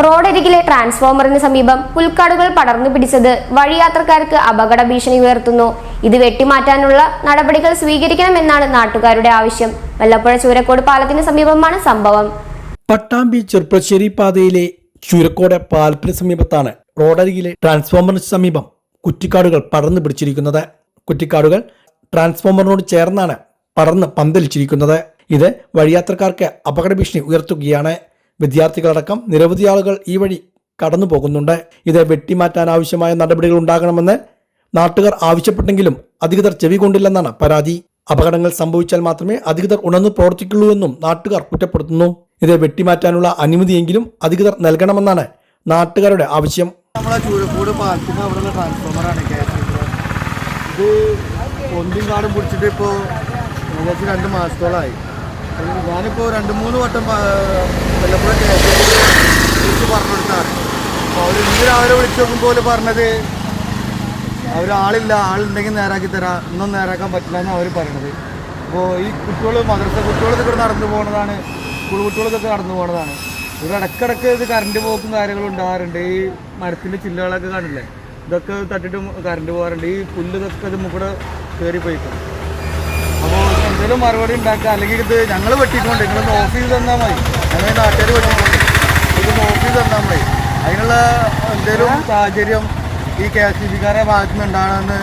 റോഡരികിലെ ട്രാൻസ്ഫോമറിന് സമീപം പുൽക്കാടുകൾ പടർന്നു പിടിച്ചത് വഴിയാത്രക്കാർക്ക് അപകട ഭീഷണി ഉയർത്തുന്നു. ഇത് വെട്ടിമാറ്റാനുള്ള നടപടികൾ സ്വീകരിക്കണമെന്നാണ് നാട്ടുകാരുടെ ആവശ്യം. വല്ലപ്പുഴ ചൂരക്കോട് പാലത്തിന് സമീപമാണ് സംഭവം. പട്ടാമ്പി ചെർപ്പശ്ശേരി പാതയിലെ ചൂരക്കോട് പാലത്തിന് സമീപത്താണ് റോഡരികിലെ ട്രാൻസ്ഫോമറിന് സമീപം കുറ്റിക്കാടുകൾ പടർന്നു പിടിച്ചിരിക്കുന്നത്. കുറ്റിക്കാടുകൾ ട്രാൻസ്ഫോമറിനോട് ചേർന്നാണ് പടർന്ന് പന്തലിച്ചിരിക്കുന്നത്. ഇത് വഴിയാത്രക്കാർക്ക് അപകട ഭീഷണി ഉയർത്തുകയാണ്. വിദ്യാർത്ഥികളടക്കം നിരവധി ആളുകൾ ഈ വഴി കടന്നു പോകുന്നുണ്ട്. ഇത് വെട്ടിമാറ്റാൻ ആവശ്യമായ നടപടികൾ ഉണ്ടാകണമെന്ന് നാട്ടുകാർ ആവശ്യപ്പെട്ടെങ്കിലും അധികൃതർ ചെവി കൊണ്ടില്ലെന്നാണ് പരാതി. അപകടങ്ങൾ സംഭവിച്ചാൽ മാത്രമേ അധികൃതർ ഉണർന്നു പ്രവർത്തിക്കുള്ളൂ എന്നും നാട്ടുകാർ കുറ്റപ്പെടുത്തുന്നു. ഇത് വെട്ടിമാറ്റാനുള്ള അനുമതിയെങ്കിലും അധികൃതർ നൽകണമെന്നാണ് നാട്ടുകാരുടെ ആവശ്യം. നമ്മളെ ചൂരക്കോട് പാലത്തിന് അവിടെയുള്ള ട്രാൻസ്ഫോമറാണ് ഇത് പൊന്തിയും കാടും പിടിച്ചിട്ട് ഇപ്പോൾ ഏകദേശം 2 മാസത്തോളമായി. ഞാനിപ്പോൾ 2-3 വട്ടം വല്ലപ്പുഴ വിളിച്ച് പറഞ്ഞു കൊടുത്താണ്. അപ്പോൾ അവർ ഇന്ന് രാവിലെ വിളിച്ച് നോക്കുമ്പോൾ പറഞ്ഞത് ആളുണ്ടെങ്കിൽ നേരാക്കി തരാം, ഇന്നൊന്നും നേരാക്കാൻ പറ്റില്ല എന്നാണ് അവർ പറയണത്. അപ്പോൾ ഈ കുട്ടികൾ മദ്രസ കുട്ടികളൊക്കെ ഇവിടെ നടന്നു പോകുന്നതാണ്, സ്കൂൾ കുട്ടികളൊക്കെ നടന്നു പോകുന്നതാണ്. ഇവിടെ ഇടയ്ക്കിടയ്ക്ക് ഇത് കറണ്ട് പോക്കും കാര്യങ്ങളും ഉണ്ടാകാറുണ്ട്. ഈ മരത്തിൻ്റെ ചില്ലകളൊക്കെ കാണില്ലേ, ഇതൊക്കെ തട്ടിട്ട് കറണ്ട് പോകാറുണ്ട്. ഈ പുല്ല് ഇതൊക്കെ ഇത് കൂടെ കയറി പോയിക്കും. അപ്പോൾ എന്തെങ്കിലും മറുപടി ഉണ്ടാക്കുക, അല്ലെങ്കിൽ ഇത് ഞങ്ങൾ വെട്ടിക്കൊണ്ട് നിങ്ങളൊന്ന് ഓഫ് ചെയ്ത് തന്നാൽ മതി. ഞങ്ങൾ നാട്ടുകാർ വെട്ടിക്കൊണ്ട് ഇതൊന്ന് ഓഫ് ചെയ്ത് തന്നാൽ മതി. അതിനുള്ള എന്തെങ്കിലും സാഹചര്യം ഈ KSEBക്കാരുടെ ഭാഗത്തുനിന്ന് ഉണ്ടാകണമെന്ന്